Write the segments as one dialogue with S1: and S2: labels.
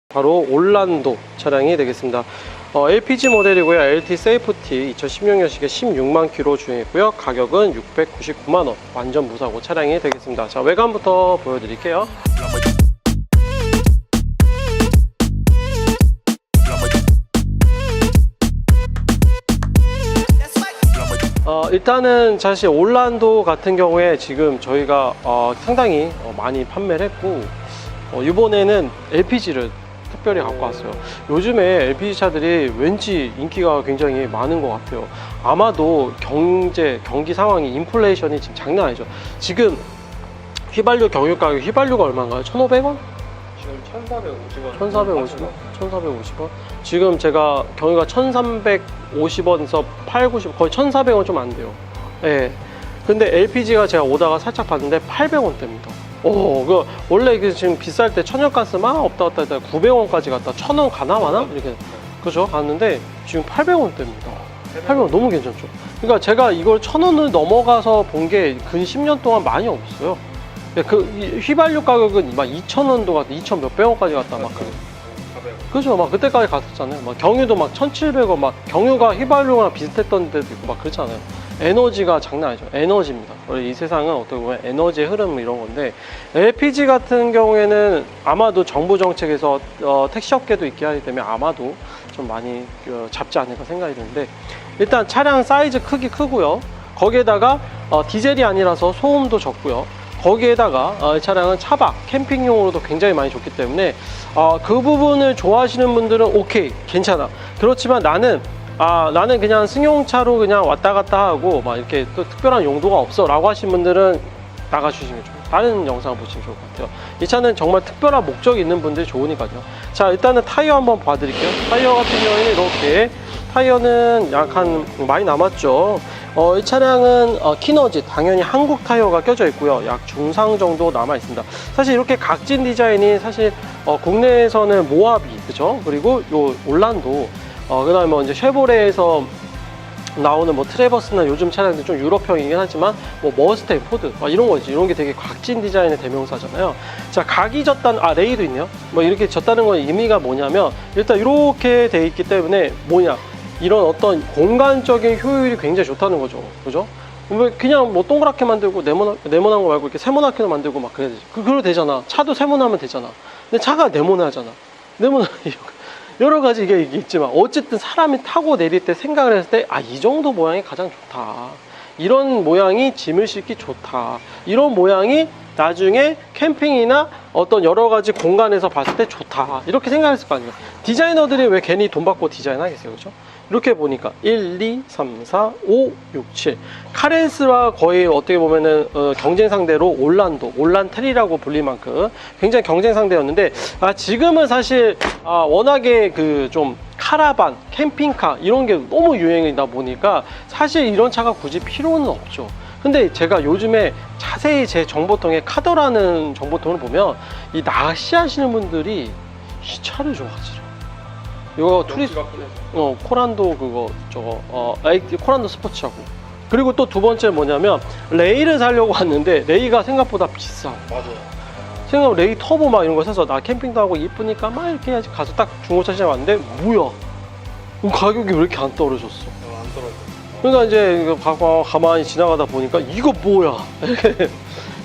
S1: 바로 올란도 차량이 되겠습니다. LPG 모델이고요. LT 세이프티 2016년식에 16만 킬로 주행했고요. 가격은 699만원, 완전 무사고 차량이 되겠습니다. 자, 외관부터 보여드릴게요. 일단은 사실 올란도 같은 경우에 지금 저희가 상당히 많이 판매를 했고, 이번에는 LPG를 특별히 갖고 왔어요. 요즘에 LPG 차들이 왠지 인기가 굉장히 많은 것 같아요. 아마도 경기 상황이, 인플레이션이 지금 장난 아니죠. 지금 휘발유 경유 가격, 휘발유가 얼마인가요? 1,500원? 지금 1,450원? 1,450원? 지금 제가 경유가 1,350원에서 890원, 거의 1,400원 좀 안 돼요. 예. 근데 LPG가 제가 오다가 살짝 봤는데 800원대입니다. 원래 지금 비쌀 때 천연가스 막 없다 갔다 했다가 900원까지 갔다 1,000원 가나 마나? 이렇게. 그죠? 갔는데 지금 800원대입니다. 800원 너무 괜찮죠? 그러니까 제가 이걸 1,000원을 넘어가서 본 게 근 10년 동안 많이 없어요. 휘발유 가격은 막 2,000원도 갔다, 2,000 몇백 원까지 갔다 막 그래. 그죠? 막 그때까지 갔었잖아요. 막 경유도 막 1,700원, 막 경유가 휘발유랑 비슷했던 데도 있고 막 그렇잖아요. 에너지가 장난 아니죠. 에너지입니다. 원래 이 세상은 어떻게 보면 에너지의 흐름 이런 건데, LPG 같은 경우에는 아마도 정부 정책에서 택시업계도 있게 하기 때문에 아마도 좀 많이 잡지 않을까 생각이 드는데, 일단 차량 사이즈 크고요. 거기에다가 디젤이 아니라서 소음도 적고요. 거기에다가 이 차량은 차박, 캠핑용으로도 굉장히 많이 좋기 때문에 그 부분을 좋아하시는 분들은 오케이, 괜찮아. 그렇지만 나는 그냥 승용차로 그냥 왔다 갔다 하고 막 이렇게 또 특별한 용도가 없어 라고 하시는 분들은 나가주시면 좋아요. 다른 영상을 보시면 좋을 것 같아요. 이 차는 정말 특별한 목적이 있는 분들이 좋으니까요. 자, 일단은 타이어 한번 봐드릴게요. 타이어 같은 경우에는 이렇게, 타이어는 약간 많이 남았죠. 이 차량은 키너지, 당연히 한국 타이어가 껴져 있고요. 약 중상 정도 남아 있습니다. 사실 이렇게 각진 디자인이 사실 국내에서는 모하비, 그죠? 그리고 요 올란도, 그 다음에 이제 쉐보레에서 나오는 뭐 트래버스나 요즘 차량들 좀 유럽형이긴 하지만 뭐 머스탱, 포드 이런 거지. 이런 게 되게 각진 디자인의 대명사잖아요. 자, 각이 졌다는, 레이도 있네요. 뭐 이렇게 졌다는 건 의미가 뭐냐면, 일단 이렇게 돼 있기 때문에 이런 어떤 공간적인 효율이 굉장히 좋다는 거죠. 그죠? 그냥 뭐 동그랗게 만들고 네모난 거 말고 이렇게 세모나게 만들고 막 그래야 되지. 그래도 되잖아. 차도 세모나면 되잖아. 근데 차가 네모나잖아. 여러 가지 이게 있지만, 어쨌든 사람이 타고 내릴 때 생각을 했을 때, 이 정도 모양이 가장 좋다. 이런 모양이 짐을 싣기 좋다. 이런 모양이 나중에 캠핑이나 어떤 여러 가지 공간에서 봤을 때 좋다. 이렇게 생각했을 거 아니에요. 디자이너들이 왜 괜히 돈 받고 디자인 하겠어요. 그죠? 이렇게 보니까 1, 2, 3, 4, 5, 6, 7. 카렌스와 거의 어떻게 보면은 경쟁 상대로 올란트리라고 불릴 만큼 굉장히 경쟁 상대였는데, 지금은 사실 워낙에 좀 카라반, 캠핑카 이런 게 너무 유행이다 보니까 사실 이런 차가 굳이 필요는 없죠. 근데 제가 요즘에 자세히 제 정보통에 카더라는 정보통을 보면, 이 낚시하시는 분들이 이 차를 좋아하시죠. 이거 코란도 코란도 스포츠하고, 그리고 또 두 번째 뭐냐면, 레이를 사려고 왔는데 레이가 생각보다 비싸. 맞아요. 레이 터보 막 이런 거 사서 나 캠핑도 하고 이쁘니까 막 이렇게 해야지 가서 딱 중고차 시장에 왔는데, 뭐야, 가격이 왜 이렇게 안 떨어졌어? 안 떨어졌어. 그러니까 이제 가만히 지나가다 보니까 이거 뭐야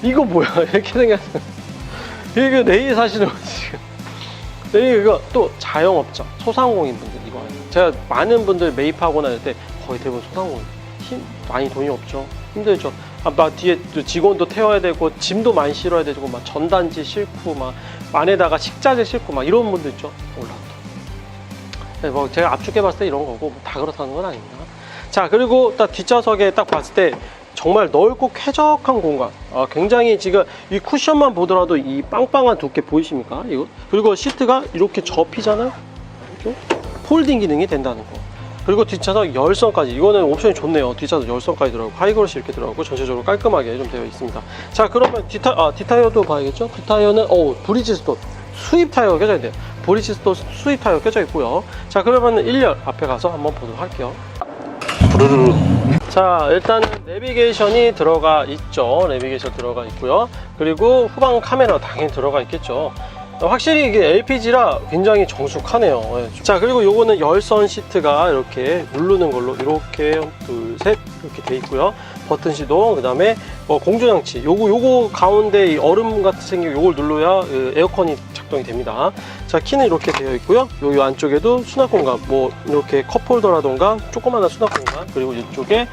S1: 이거 뭐야 이렇게 생겼어요. 이게 레이 사시는 거 지금. 이거 또 자영업자, 소상공인 분들, 이거 제가 많은 분들 매입하거나 할 때 거의 대부분 소상공인, 많이 돈이 없죠. 힘들죠. 막 뒤에 직원도 태워야 되고 짐도 많이 실어야 되고 막 전단지 싣고 막 안에다가 식자재 싣고 막 이런 분들 있죠. 올란도. 뭐 제가 압축해 봤을 때 이런 거고 다 그렇다는 건 아닙니다. 자, 그리고 딱 뒷좌석에 딱 봤을 때 정말 넓고 쾌적한 공간. 굉장히 지금 이 쿠션만 보더라도 이 빵빵한 두께 보이십니까? 이거. 그리고 시트가 이렇게 접히잖아요. 이렇게 폴딩 기능이 된다는 거. 그리고 뒷좌석 열선까지, 이거는 옵션이 좋네요. 뒷좌석 열선까지 들어가고 하이그로시 이렇게 들어가고 전체적으로 깔끔하게 좀 되어 있습니다. 자, 그러면 뒷타이어도 봐야겠죠? 뒷타이어는 브리지스톤 수입 타이어가 껴져 있네요. 브리지스톤 수입 타이어가 껴져 있고요. 자, 그러면 1열 앞에 가서 한번 보도록 할게요. 자, 일단은 내비게이션이 들어가 있죠. 내비게이션 들어가 있고요. 그리고 후방 카메라 당연히 들어가 있겠죠. 확실히 이게 LPG라 굉장히 정숙하네요. 네. 자, 그리고 요거는 열선 시트가 이렇게 누르는 걸로 이렇게 둘, 셋 이렇게 돼 있고요. 버튼 시동, 그 다음에 공조장치. 요거 가운데 이 얼음 같이 생긴 요걸 눌러야 에어컨이 작동이 됩니다. 자, 키는 이렇게 되어 있고요. 요 안쪽에도 수납 공간, 뭐 이렇게 컵홀더라던가 조그마한 수납 공간, 그리고 이쪽에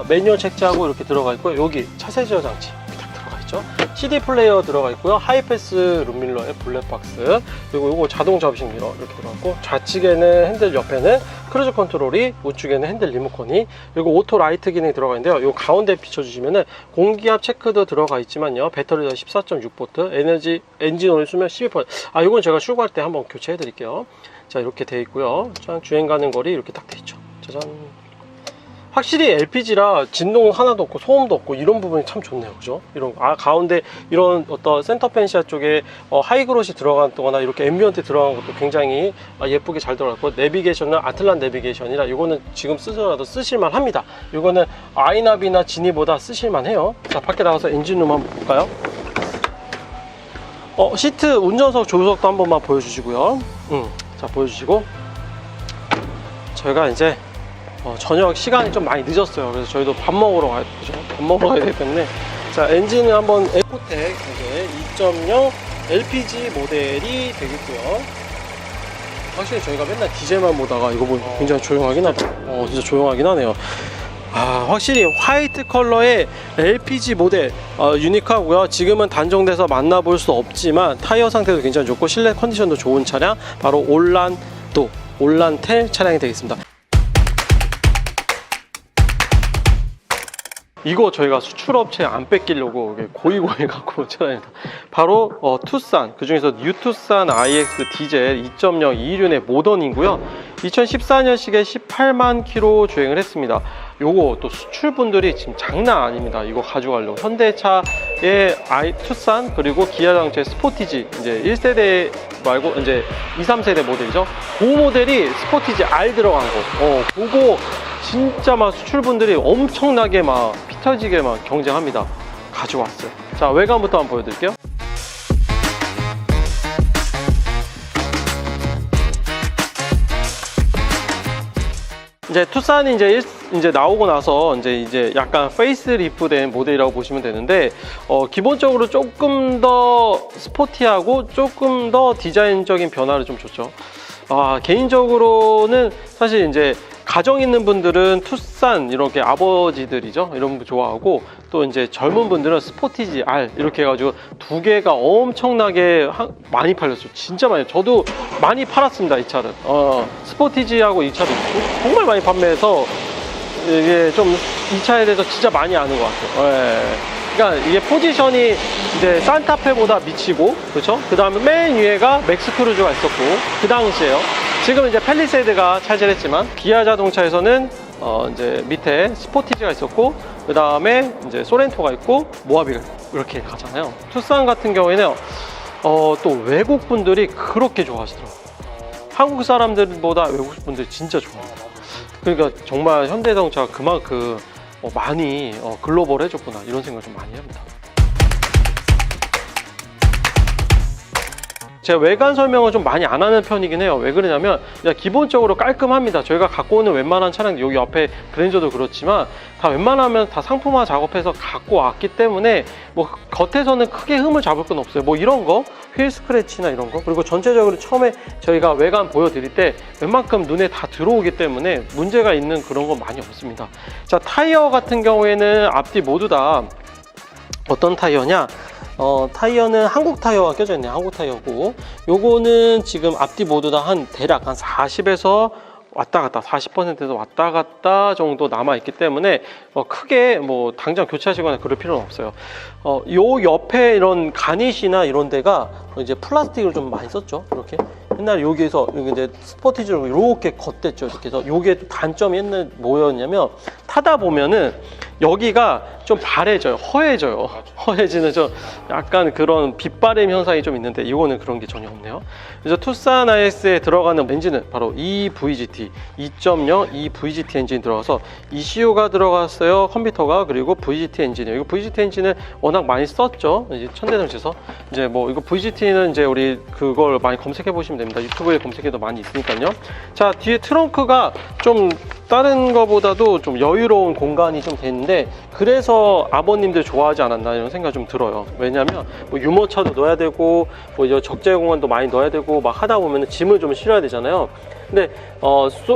S1: 매뉴얼 책자하고 이렇게 들어가 있고요. 여기 차세 제어 장치 들어가 있죠. CD 플레이어 들어가 있고요. 하이패스 룸밀러의 블랙박스, 그리고 요거 자동 접이식 미러 이렇게 들어갔고, 좌측에는 핸들, 옆에는 크루즈 컨트롤이, 우측에는 핸들 리모컨이, 그리고 오토 라이트 기능이 들어가 있는데요. 요 가운데 비춰주시면은 공기압 체크도 들어가 있지만요. 배터리가 14.6V, 에너지 엔진 오일 수명 12%. 요건 제가 출고할 때 한번 교체해 드릴게요. 자, 이렇게 돼 있고요. 자, 주행 가는 거리 이렇게 딱 돼 있죠. 짜잔. 확실히 LPG라 진동 하나도 없고 소음도 없고 이런 부분이 참 좋네요. 그죠? 이런 가운데 이런 어떤 센터 펜시아 쪽에 하이그롯이 들어간거나 이렇게 앰비언트 들어간 것도 굉장히 예쁘게 잘 들어갔고, 내비게이션은 아틀란 내비게이션이라 이거는 지금 쓰더라도 쓰실만 합니다. 이거는 아이나비나 지니보다 쓰실만 해요. 자, 밖에 나가서 엔진룸 한번 볼까요? 시트, 운전석, 조수석도 한 번만 보여주시고요. 자, 보여주시고, 저희가 이제 저녁 시간이 좀 많이 늦었어요. 그래서 저희도 밥 먹으러 가야 되죠. 밥 먹으러 가야 되기 때문에. 자, 엔진은 한번 에코텍 이제 2.0 LPG 모델이 되겠고요. 확실히 저희가 맨날 디젤만 보다가 이거 보니까 굉장히 조용하긴 하다. 진짜 조용하긴 하네요. 확실히 화이트 컬러의 LPG 모델 유니크하고요. 지금은 단종돼서 만나볼 수 없지만 타이어 상태도 굉장히 좋고 실내 컨디션도 좋은 차량, 바로 올란텔 차량이 되겠습니다. 이거 저희가 수출업체에 안 뺏기려고 고이고이 갖고 온 차량입니다. 바로 투싼, 그 중에서 뉴투싼 IX 디젤 2.0 2륜의 모던이고요. 2014년식에 18만 킬로 주행을 했습니다. 요거 또 수출분들이 지금 장난 아닙니다. 이거 가져가려고 현대차의 투싼, 그리고 기아 자동차의 스포티지, 이제 1세대 말고 이제 2, 3세대 모델이죠. 그 모델이 스포티지 R 들어간 거. 그거 진짜 막 수출분들이 엄청나게 막 피터지게 막 경쟁합니다. 가져왔어요. 자, 외관부터 한번 보여드릴게요. 이제 투싼이 이제 나오고 나서 이제 약간 페이스리프트된 모델이라고 보시면 되는데, 기본적으로 조금 더 스포티하고 조금 더 디자인적인 변화를 좀 줬죠. 개인적으로는 사실 이제 가정 있는 분들은 투싼, 이렇게 아버지들이죠, 이런 분 좋아하고, 또 이제 젊은 분들은 스포티지 R 이렇게 해가지고 두 개가 엄청나게 많이 팔렸어요. 진짜 많이. 저도 많이 팔았습니다, 이 차를. 스포티지하고 이 차도 정말 많이 판매해서 이게 좀 이 차에 대해서 진짜 많이 아는 것 같아요. 그러니까 이게 포지션이 이제 산타페보다 미치고, 그렇죠? 그 다음에 맨 위에가 맥스크루즈가 있었고, 그 당시에요. 지금 이제 팰리세이드가 차지했지만, 기아 자동차에서는 이제 밑에 스포티지가 있었고, 그 다음에 이제 소렌토가 있고, 모하비가 이렇게 가잖아요. 투싼 같은 경우에는 또 외국 분들이 그렇게 좋아하시더라고요. 한국 사람들보다 외국 분들이 진짜 좋아해요. 그러니까 정말 현대자동차가 그만큼 많이 글로벌해졌구나, 이런 생각을 좀 많이 합니다. 제가 외관 설명을 좀 많이 안 하는 편이긴 해요. 왜 그러냐면 그냥 기본적으로 깔끔합니다. 저희가 갖고 오는 웬만한 차량, 여기 옆에 그랜저도 그렇지만 다 웬만하면 다 상품화 작업해서 갖고 왔기 때문에 뭐 겉에서는 크게 흠을 잡을 건 없어요. 뭐 이런 거, 휠 스크래치나 이런 거. 그리고 전체적으로 처음에 저희가 외관 보여드릴 때 웬만큼 눈에 다 들어오기 때문에 문제가 있는 그런 건 많이 없습니다. 자, 타이어 같은 경우에는 앞뒤 모두 다 어떤 타이어냐? 타이어는 한국 타이어가 껴져 있네요. 한국 타이어고, 요거는 지금 앞뒤 모두 다 대략 한 40에서 왔다 갔다, 40%에서 왔다 갔다 정도 남아 있기 때문에 크게 뭐 당장 교체하시거나 그럴 필요는 없어요. 요 옆에 이런 가닛이나 이런 데가 이제 플라스틱을 좀 많이 썼죠. 이렇게 옛날에 여기에서 여기 이제 스포티지로 이렇게 겉댔죠. 이렇게 해서 요게 단점이 옛날 뭐였냐면 타다 보면은 여기가 좀 바래져요. 허해져요. 허해지는 좀 약간 그런 빗바람 현상이 좀 있는데 이거는 그런 게 전혀 없네요. 그래서 투싼 IS에 들어가는 엔진은 바로 EVGT 2.0 EVGT 엔진이 들어가서 ECU가 들어갔어요. 컴퓨터가. 그리고 VGT 엔진이에요. 이거 VGT 엔진을 워낙 많이 썼죠. 이제 천대장치에서 이제 뭐 이거 VGT는 이제 우리 그걸 많이 검색해 보시면 됩니다. 유튜브에 검색해도 많이 있으니까요. 자, 뒤에 트렁크가 좀 다른 거보다도 좀 여유로운 공간이 좀 되는데 그래서 아버님들 좋아하지 않았나 이런 생각이 좀 들어요. 왜냐면 뭐 유모차도 넣어야 되고 뭐 이제 적재 공간도 많이 넣어야 되고 막 하다 보면 짐을 좀 실어야 되잖아요. 근데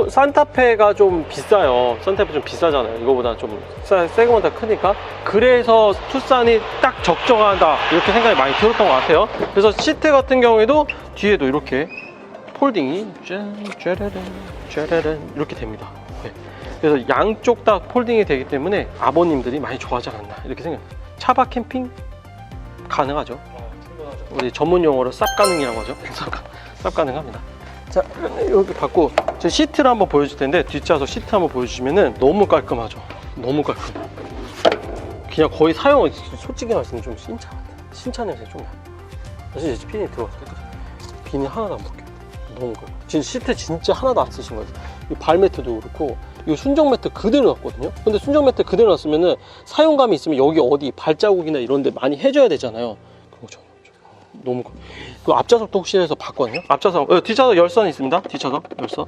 S1: 산타페가 좀 비싸요. 산타페 좀 비싸잖아요. 이거보다 좀 세그먼트가 크니까. 그래서 투싼이 딱 적정하다 이렇게 생각이 많이 들었던 것 같아요. 그래서 시트 같은 경우에도 뒤에도 이렇게 폴딩이 짜라란 이렇게 됩니다. 네. 그래서 양쪽 다 폴딩이 되기 때문에 아버님들이 많이 좋아하지 않았나 이렇게 생각합니다. 차박 캠핑 가능하죠. 우리 전문 용어로 쌉 가능이라고 하죠. 쌉 가능합니다. 자, 여기 받고 제 시트를 한번 보여줄 텐데 뒷좌석 시트 한번 보여주시면은 너무 깔끔하죠. 너무 깔끔해. 그냥 거의 사용, 솔직히 말씀드리면 좀 신차 냄새 좀 나요. 사실 이제 비닐 들어가서 비닐 하나도 안 벗겨요. 너무 깔끔. 지금 시트 진짜 하나도 안 쓰신 거예요. 이 발매트도 그렇고 이 순정 매트 그대로 놨거든요. 근데 순정 매트 그대로 놨으면은 사용감이 있으면 여기 어디 발자국이나 이런 데 많이 해줘야 되잖아요. 그런 거 전혀 없죠. 너무 그 앞좌석도 혹시 해서 봤거든요. 앞좌석, 뒷좌석 열선 있습니다. 뒷좌석 열선.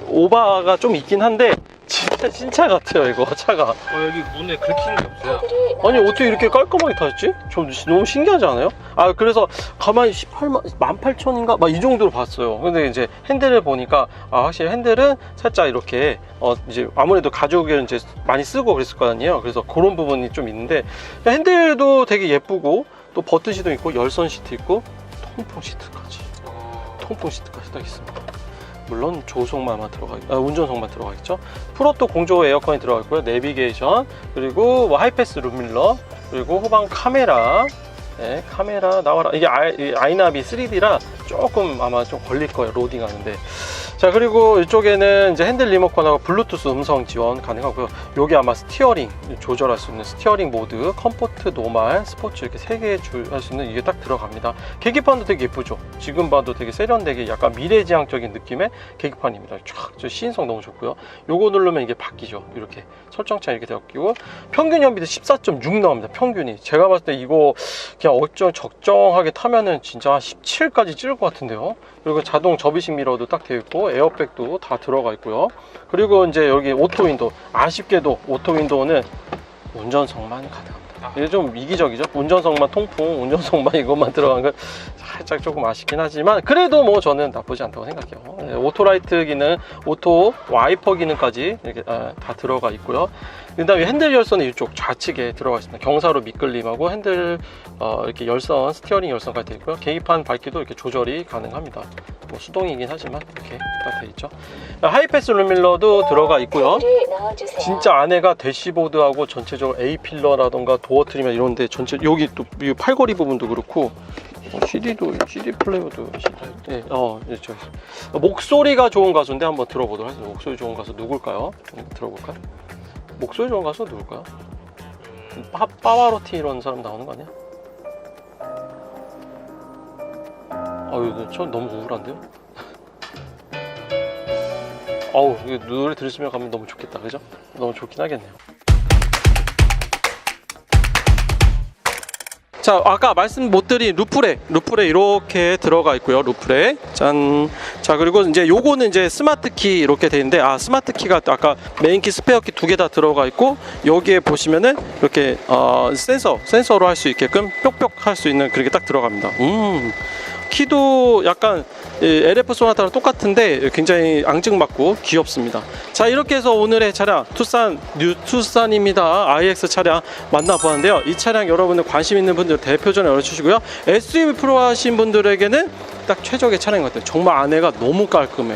S1: 오바가 좀 있긴 한데 진짜 신차 같아요 이거 차가.
S2: 여기 문에 긁히는 게 없어요.
S1: 아니 어떻게 이렇게 깔끔하게 타셨지? 좀 너무 신기하지 않아요? 아, 그래서 가만히 18,000인가 막 이 정도로 봤어요. 근데 이제 핸들을 보니까 확실히 핸들은 살짝 이렇게 이제 아무래도 가죽을 이제 많이 쓰고 그랬을 거 아니에요. 그래서 그런 부분이 좀 있는데 핸들도 되게 예쁘고 또 버튼시도 있고 열선 시트 있고 통풍 시트까지 딱 있습니다. 물론 조속만 들어가, 운전석만 들어가 있죠. 프로토 공조 에어컨이 들어가 있고요. 내비게이션, 그리고 뭐 하이패스 룸밀러, 그리고 후방 카메라. 네, 카메라 나와라. 이게 아이나비 3D라 조금 아마 좀 걸릴 거예요. 로딩 하는데. 자, 그리고 이쪽에는 이제 핸들 리모컨하고 블루투스 음성 지원 가능하고요. 요게 아마 스티어링 조절할 수 있는 스티어링 모드, 컴포트, 노말, 스포츠 이렇게 3개 할 수 있는 이게 딱 들어갑니다. 계기판도 되게 예쁘죠. 지금 봐도 되게 세련되게 약간 미래지향적인 느낌의 계기판입니다. 쫙 시인성 너무 좋고요. 요거 누르면 이게 바뀌죠. 이렇게 설정창 이렇게 되었고 평균 연비도 14.6 나옵니다. 평균이. 제가 봤을 때 이거 그냥 적정하게 타면은 진짜 한 17까지 찌를 것 같은데요. 그리고 자동 접이식 미러도 딱 되어 있고 에어백도 다 들어가 있고요. 그리고 이제 여기 오토 윈도우, 아쉽게도 오토 윈도우는 운전석만 가능합니다. 이게 좀 이기적이죠. 운전석만 통풍, 운전석만 이것만 들어간 건 살짝 조금 아쉽긴 하지만 그래도 뭐 저는 나쁘지 않다고 생각해요. 오토라이트 기능, 오토 와이퍼 기능까지 이렇게 다 들어가 있고요. 그 다음에 핸들 열선은 이쪽 좌측에 들어가 있습니다. 경사로 미끌림하고 핸들 이렇게 열선, 스티어링 열선까지 되어 있고요. 계기판 밝기도 이렇게 조절이 가능합니다. 뭐 수동이긴 하지만 이렇게 딱 되어 있죠. 하이패스 룸밀러도 들어가 있고요. 진짜 안에가 대시보드하고 전체적으로 A필러라던가 도어 트림이나 이런데 전체 여기 또 팔걸이 부분도 그렇고 CD 플레이어도 네, 그렇죠. 목소리가 좋은 가수인데 한번 들어보도록 하겠습니다. 목소리 좋은 가수 누굴까요? 들어볼까요? 목소리 좋은 가수 누굴까요? 파바로티 이런 사람 나오는 거 아니야? 저 너무 우울한데요? 이 노래 들으시면 가면 너무 좋겠다, 그죠? 너무 좋긴 하겠네요. 자, 아까 말씀 못 드린 루프레 이렇게 들어가 있고요. 루프레 짠. 자, 그리고 이제 요거는 이제 스마트 키 이렇게 돼 있는데 스마트 키가 아까 메인 키, 스페어 키 두 개 다 들어가 있고 여기에 보시면은 이렇게 센서로 할 수 있게끔 뾱뾱 할 수 있는 그렇게 딱 들어갑니다. 키도 약간 LF 소나타랑 똑같은데 굉장히 앙증맞고 귀엽습니다. 자, 이렇게 해서 오늘의 차량 뉴 투싼입니다. IX 차량 만나보았는데요. 이 차량 여러분들 관심 있는 분들 대표전에 열어주시고요. SUV 프로 하신 분들에게는 딱 최적의 차량인 것 같아요. 정말 안에가 너무 깔끔해.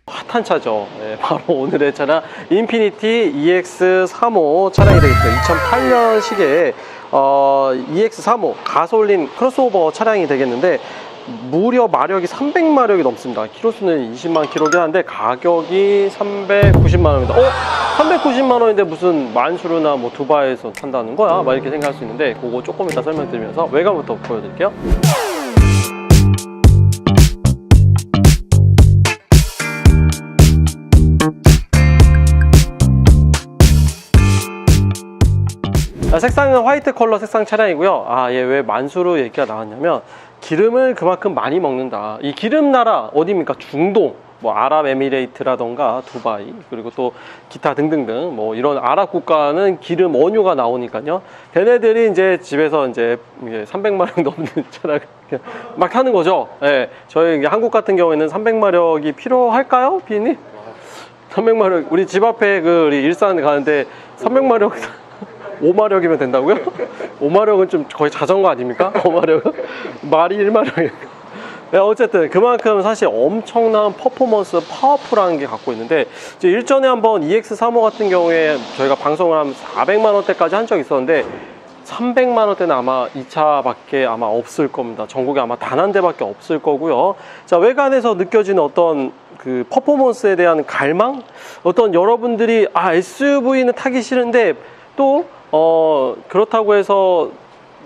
S1: 핫한 차죠. 네, 바로 오늘의 차량 인피니티 EX35 차량이 되겠습니다. 2008년식의 EX35 가솔린 크로스오버 차량이 되겠는데 무려 마력이 300마력이 넘습니다. 키로수는 20만 킬로긴 한데 가격이 390만 원입니다. 390만 원인데 무슨 만수르나 뭐 두바이에서 탄다는 거야? 막 이렇게 생각할 수 있는데 그거 조금 이따 설명드리면서 외관부터 보여드릴게요. 색상은 화이트 컬러 색상 차량이고요. 얘 왜 만수르 얘기가 나왔냐면 기름을 그만큼 많이 먹는다. 이 기름 나라 어디입니까? 중동, 뭐 아랍에미레이트라던가 두바이, 그리고 또 기타 등등등 뭐 이런 아랍 국가는 기름 원유가 나오니까요. 걔네들이 이제 집에서 이제 300마력 넘는 차량을 막 타는 거죠. 예, 저희 한국 같은 경우에는 300마력이 필요할까요, 비님? 300마력 우리 집 앞에 우리 일산 가는데 300마력 5마력이면 된다고요? 5마력은 좀 거의 자전거 아닙니까? 5마력은? 말이 1마력이에요. 네, 어쨌든 그만큼 사실 엄청난 퍼포먼스, 파워풀한 게 갖고 있는데 이제 일전에 한번 EX35 같은 경우에 저희가 방송을 한 400만 원대까지 한 적이 있었는데 300만 원대는 아마 이 차밖에 아마 없을 겁니다. 전국에 아마 단 한 대밖에 없을 거고요. 자, 외관에서 느껴지는 어떤 그 퍼포먼스에 대한 갈망? 어떤 여러분들이 SUV는 타기 싫은데 또 그렇다고 해서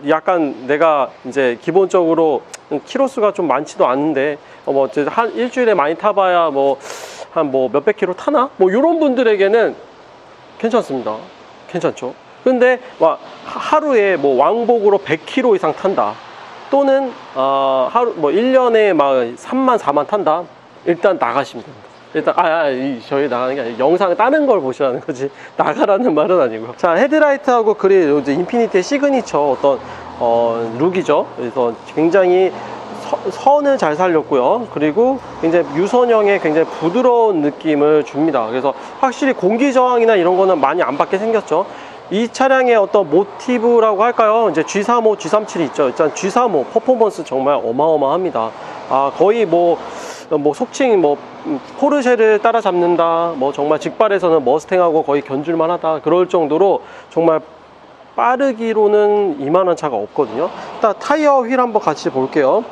S1: 약간 내가 이제 기본적으로 키로수가 좀 많지도 않은데 뭐 한 일주일에 많이 타봐야 한 몇백 킬로 타나? 뭐 이런 분들에게는 괜찮습니다. 괜찮죠. 근데 하루에 왕복으로 100km 이상 탄다. 또는 하루 1년에 3만 4만 탄다. 일단 나가시면 됩니다. 일단 저희 나가는 게 아니고 영상 다른 걸 보시라는 거지 나가라는 말은 아니고요. 자, 헤드라이트하고 그릴 이제 인피니티의 시그니처 어떤 룩이죠. 그래서 굉장히 선을 잘 살렸고요. 그리고 굉장히 유선형의 굉장히 부드러운 느낌을 줍니다. 그래서 확실히 공기 저항이나 이런 거는 많이 안 받게 생겼죠. 이 차량의 어떤 모티브라고 할까요? 이제 G35, G37이 있죠. 일단 G35 퍼포먼스 정말 어마어마합니다. 거의 속칭 포르쉐를 따라잡는다, 정말 직발에서는 머스탱하고 거의 견줄만 하다, 그럴 정도로 정말 빠르기로는 이만한 차가 없거든요. 일단 타이어 휠 한번 같이 볼게요.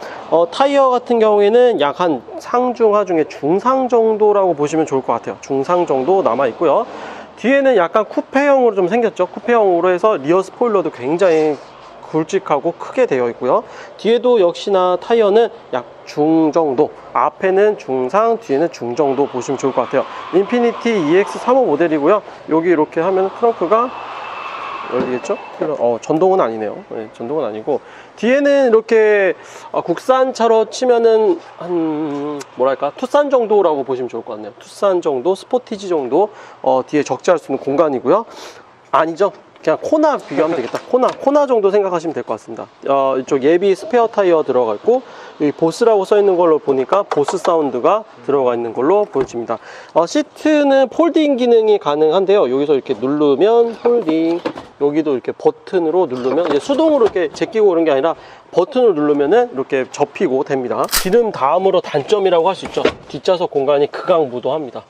S1: 타이어 같은 경우에는 약 한 상중하 중에 중상 정도라고 보시면 좋을 것 같아요. 중상 정도 남아 있고요. 뒤에는 약간 쿠페형으로 좀 생겼죠. 쿠페형으로 해서 리어 스포일러도 굉장히 굵직하고 크게 되어 있고요. 뒤에도 역시나 타이어는 약 중 정도, 앞에는 중상, 뒤에는 중 정도 보시면 좋을 것 같아요. 인피니티 EX35 모델이고요. 여기 이렇게 하면 트렁크가 열리겠죠? 전동은 아니네요. 네, 전동은 아니고 뒤에는 이렇게 국산차로 치면은 한 투싼 정도라고 보시면 좋을 것 같네요. 투싼 정도, 스포티지 정도 뒤에 적재할 수 있는 공간이고요. 아니죠? 그냥 코나 비교하면 되겠다. 코나 정도 생각하시면 될 것 같습니다. 이쪽 예비 스페어 타이어 들어가 있고, 여기 보스라고 써 있는 걸로 보니까 보스 사운드가 들어가 있는 걸로 보여집니다. 시트는 폴딩 기능이 가능한데요. 여기서 이렇게 누르면 폴딩, 여기도 이렇게 버튼으로 누르면 이제 수동으로 이렇게 제끼고 그런 게 아니라 버튼을 누르면은 이렇게 접히고 됩니다. 기름 다음으로 단점이라고 할 수 있죠. 뒷좌석 공간이 극악무도합니다.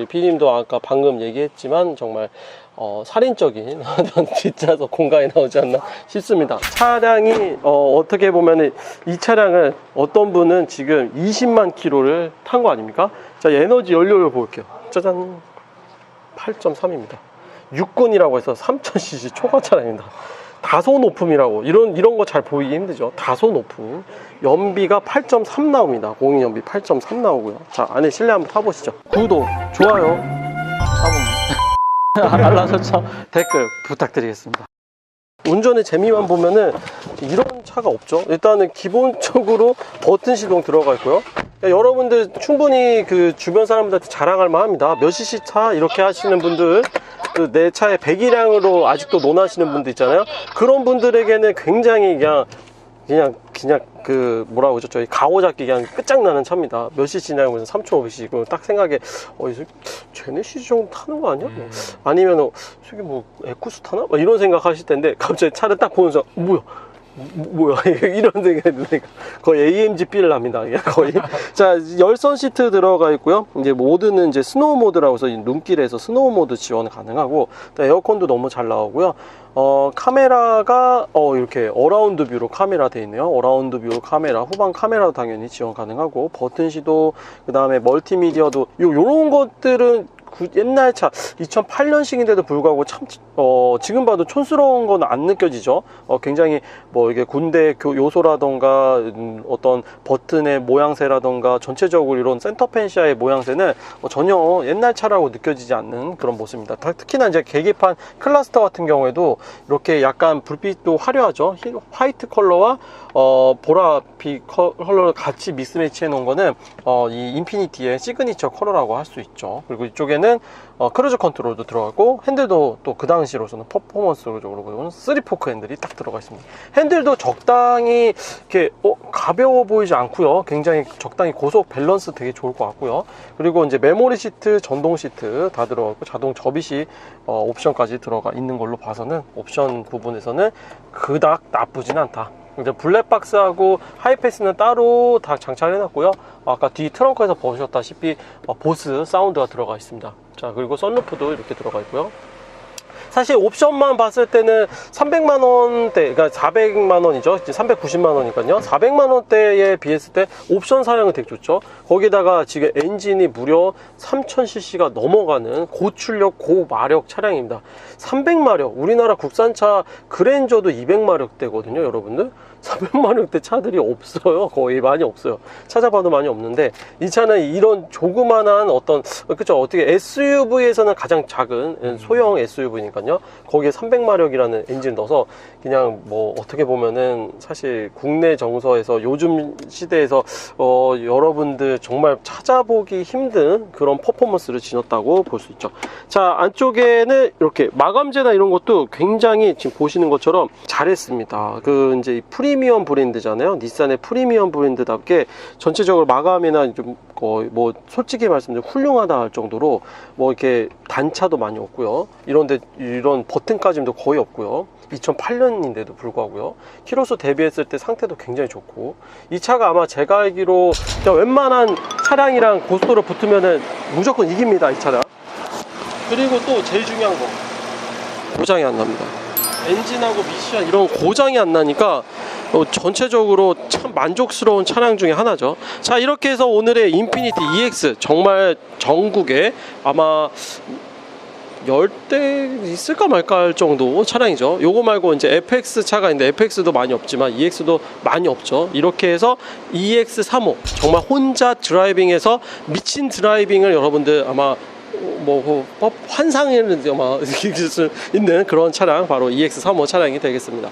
S1: 비님도 아까 방금 얘기했지만 정말 살인적인 뒷좌석 공간이 나오지 않나 싶습니다. 차량이 어떻게 보면 이 차량은 어떤 분은 지금 20만 킬로를 탄 거 아닙니까? 자, 에너지 연료를 볼게요. 짜잔, 8.3입니다. 육군이라고 해서 3000cc 초과 차량입니다. 다소 높음이라고, 이런 거 잘 보이기 힘들죠. 다소 높음. 연비가 8.3 나옵니다. 공인 연비 8.3 나오고요. 자, 안에 실내 한번 타보시죠. 구독, 좋아요, 알람 설정, 댓글 부탁드리겠습니다. 운전의 재미만 보면은 이런 차가 없죠. 일단은 기본적으로 버튼 시동 들어가 있고요. 여러분들 충분히 그 주변 사람들한테 자랑할 만합니다. 몇 cc 차 이렇게 하시는 분들, 내 차에 배기량으로 아직도 논하시는 분들 있잖아요. 그런 분들에게는 굉장히 그냥 그 뭐라고 하죠? 저희 가오잡기 그냥 끝장나는 차입니다. 몇 cc냐고 해서 3,500cc. 그럼 딱 생각에 제네시스 정도 타는 거 아니야? 아니면 저기 에쿠스 타나? 이런 생각 하실 텐데 갑자기 차를 딱 보면서 뭐야? 뭐야 이런 생각이 드니까 거의 AMG B를 납니다 거의. 자, 열선 시트 들어가 있고요. 이제 모드는 이제 스노우 모드라고 해서 눈길에서 스노우 모드 지원 가능하고, 에어컨도 너무 잘 나오고요. 카메라가 이렇게 어라운드 뷰로 카메라 돼 있네요. 어라운드 뷰 카메라, 후방 카메라도 당연히 지원 가능하고, 버튼 시도, 그 다음에 멀티미디어도 요런 것들은 옛날 차 2008년식인데도 불구하고 참 지금 봐도 촌스러운 건 안 느껴지죠. 굉장히 뭐 이게 군대 요소라던가 어떤 버튼의 모양새라던가 전체적으로 이런 센터 펜시아의 모양새는 전혀 옛날 차라고 느껴지지 않는 그런 모습입니다. 특히나 이제 계기판 클러스터 같은 경우에도 이렇게 약간 불빛도 화려하죠. 화이트 컬러와 보라빛 컬러를 같이 믹스매치 해 놓은 거는 이 인피니티의 시그니처 컬러라고 할 수 있죠. 그리고 이쪽에는 크루즈 컨트롤도 들어가고, 핸들도 또 그 당시로서는 퍼포먼스적으로 보면 3포크 핸들이 딱 들어가 있습니다. 핸들도 적당히 이렇게 가벼워 보이지 않고요. 굉장히 적당히 고속 밸런스 되게 좋을 것 같고요. 그리고 이제 메모리 시트, 전동 시트 다 들어가고, 자동 접이식 옵션까지 들어가 있는 걸로 봐서는 옵션 부분에서는 그닥 나쁘진 않다. 이제 블랙박스하고 하이패스는 따로 다 장착을 해놨고요. 아까 뒤 트렁크에서 보셨다시피 보스 사운드가 들어가 있습니다. 자, 그리고 썬루프도 이렇게 들어가 있고요. 사실 옵션만 봤을 때는 300만원대, 그러니까 400만원이죠. 이제 390만원이니까요. 400만원대에 비했을 때 옵션 사양은 되게 좋죠. 거기다가 지금 엔진이 무려 3000cc가 넘어가는 고출력, 고마력 차량입니다. 300마력, 우리나라 국산차 그랜저도 200마력대거든요, 여러분들. 300마력대 차들이 없어요. 거의 많이 없어요. 찾아봐도 많이 없는데, 이 차는 이런 조그만한 그쵸, 어떻게 SUV에서는 가장 작은 소형 SUV니까요. 거기에 300마력이라는 엔진을 넣어서 그냥 뭐 어떻게 보면은 사실 국내 정서에서 요즘 시대에서 여러분들 정말 찾아보기 힘든 그런 퍼포먼스를 지녔다고 볼 수 있죠. 자, 안쪽에는 이렇게 마감재나 이런 것도 굉장히 지금 보시는 것처럼 잘했습니다. 그 이제 프리미엄 브랜드잖아요. 닛산의 프리미엄 브랜드답게 전체적으로 마감이나 좀 거의 뭐 솔직히 말씀드리면 훌륭하다 할 정도로 뭐 이렇게 단차도 많이 없고요. 이런 버튼까지도 거의 없고요. 2008년인데도 불구하고요. 키로수 대비했을 때 상태도 굉장히 좋고, 이 차가 아마 제가 알기로 그냥 웬만한 차량이랑 고속도로 붙으면은 무조건 이깁니다, 이 차량. 그리고 또 제일 중요한 거, 고장이 안 납니다. 엔진하고 미션 이런 고장이 안 나니까 전체적으로 참 만족스러운 차량 중에 하나죠. 자, 이렇게 해서 오늘의 인피니티 EX, 정말 전국에 아마 10대 있을까 말까 할 정도 차량이죠. 요거 말고 이제 FX 차가 있는데, FX도 많이 없지만 EX도 많이 없죠. 이렇게 해서 EX35, 정말 혼자 드라이빙해서 미친 드라이빙을 여러분들 아마 환상을 아마 이길 수 있는 그런 차량, 바로 EX35 차량이 되겠습니다.